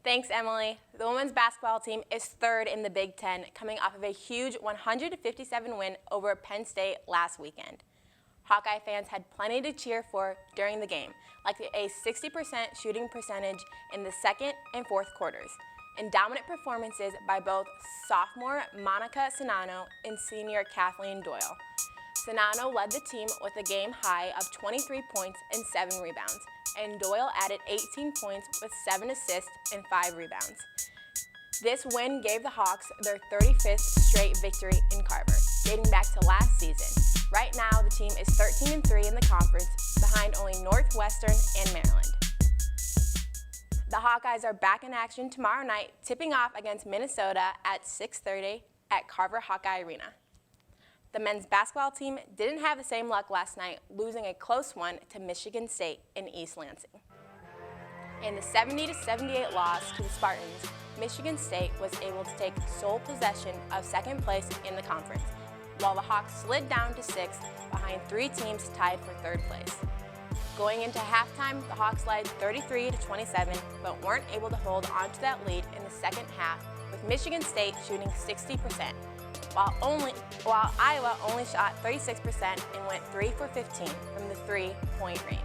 Thanks, Emily. The women's basketball team is third in the Big Ten, coming off of a huge 157 win over Penn State last weekend. Hawkeye fans had plenty to cheer for during the game, like a 60% shooting percentage in the second and fourth quarters, and dominant performances by both sophomore Monica Sinano and senior Kathleen Doyle. Sinano led the team with a game high of 23 points and 7 rebounds, and Doyle added 18 points with 7 assists and 5 rebounds. This win gave the Hawks their 35th straight victory in Carver, dating back to last season. Right now, the team is 13-3 in the conference, behind only Northwestern and Maryland. The Hawkeyes are back in action tomorrow night, tipping off against Minnesota at 6:30 at Carver Hawkeye Arena. The men's basketball team didn't have the same luck last night, losing a close one to Michigan State in East Lansing. In the 70-78 loss to the Spartans, Michigan State was able to take sole possession of second place in the conference, while the Hawks slid down to 6th behind 3 teams tied for third place. Going into halftime, the Hawks led 33-27, but weren't able to hold on to that lead in the second half, with Michigan State shooting 60%. While Iowa only shot 36% and went 3 for 15 from the 3-point range.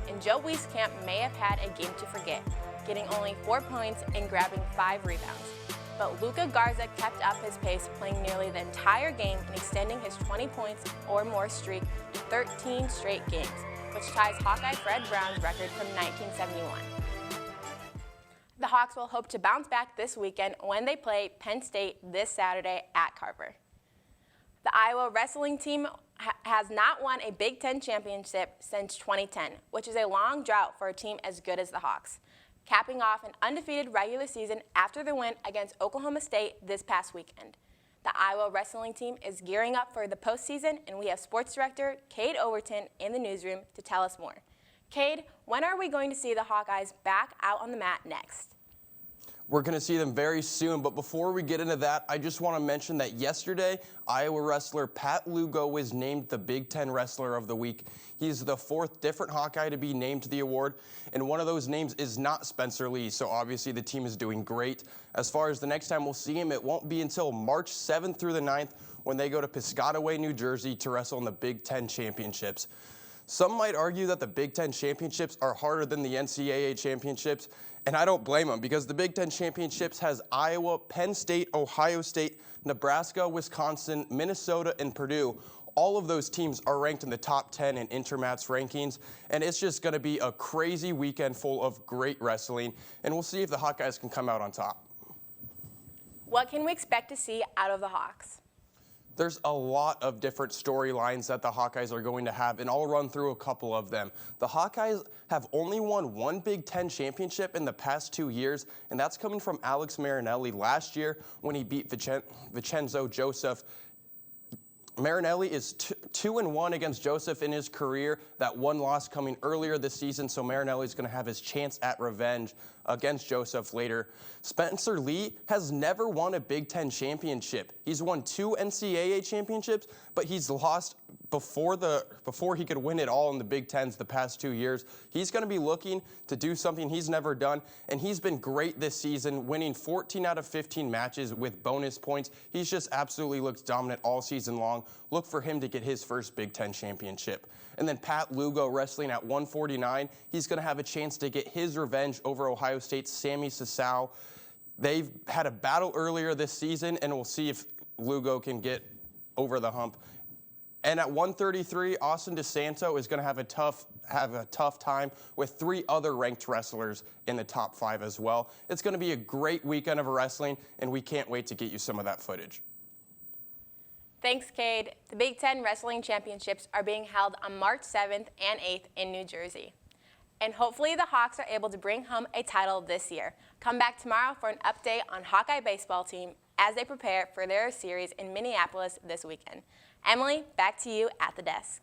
And Joe Wieskamp may have had a game to forget, getting only 4 points and grabbing 5 rebounds. But Luka Garza kept up his pace, playing nearly the entire game and extending his 20 points or more streak to 13 straight games, which ties Hawkeye Fred Brown's record from 1971. The Hawks will hope to bounce back this weekend when they play Penn State this Saturday at Carver. The Iowa wrestling team has not won a Big Ten championship since 2010, which is a long drought for a team as good as the Hawks, capping off an undefeated regular season after the win against Oklahoma State this past weekend. The Iowa wrestling team is gearing up for the postseason, and we have sports director Cade Overton in the newsroom to tell us more. Cade, when are we going to see the Hawkeyes back out on the mat next? We're going to see them very soon, but before we get into that, I just want to mention that yesterday, Iowa wrestler Pat Lugo was named the Big Ten Wrestler of the Week. He's the 4th different Hawkeye to be named to the award, and one of those names is not Spencer Lee, so obviously the team is doing great. As far as the next time we'll see him, it won't be until March 7th through the 9th when they go to Piscataway, New Jersey to wrestle in the Big Ten Championships. Some might argue that the Big Ten Championships are harder than the NCAA Championships, and I don't blame them because the Big Ten Championships has Iowa, Penn State, Ohio State, Nebraska, Wisconsin, Minnesota, and Purdue. All of those teams are ranked in the top 10 in Intermat's rankings, and it's just going to be a crazy weekend full of great wrestling, and we'll see if the Hawkeyes can come out on top. What can we expect to see out of the Hawks? There's a lot of different storylines that the Hawkeyes are going to have, and I'll run through a couple of them. The Hawkeyes have only won 1 Big Ten championship in the past 2 years, and that's coming from Alex Marinelli last year when he beat Vincenzo Joseph. Marinelli is 2-1 against Joseph in his career. That one loss coming earlier this season, so Marinelli is going to have his chance at revenge against Joseph later. Spencer Lee has never won a Big Ten championship. He's won 2 NCAA championships, but he's lost before he could win it all in the Big Tens the past 2 years. He's going to be looking to do something he's never done, and he's been great this season, winning 14 out of 15 matches with bonus points. He's just absolutely looked dominant all season long. Look for him to get his first Big Ten championship. And then Pat Lugo wrestling at 149. He's going to have a chance to get his revenge over Ohio State's Sammy Sasau. They've had a battle earlier this season, and we'll see if Lugo can get over the hump. And at 133, Austin DeSanto is going to have a tough time with 3 other ranked wrestlers in the top 5 as well. It's going to be a great weekend of wrestling, and we can't wait to get you some of that footage. Thanks, Cade. The Big Ten Wrestling Championships are being held on March 7th and 8th in New Jersey. And hopefully the Hawks are able to bring home a title this year. Come back tomorrow for an update on Hawkeye baseball team as they prepare for their series in Minneapolis this weekend. Emily, back to you at the desk.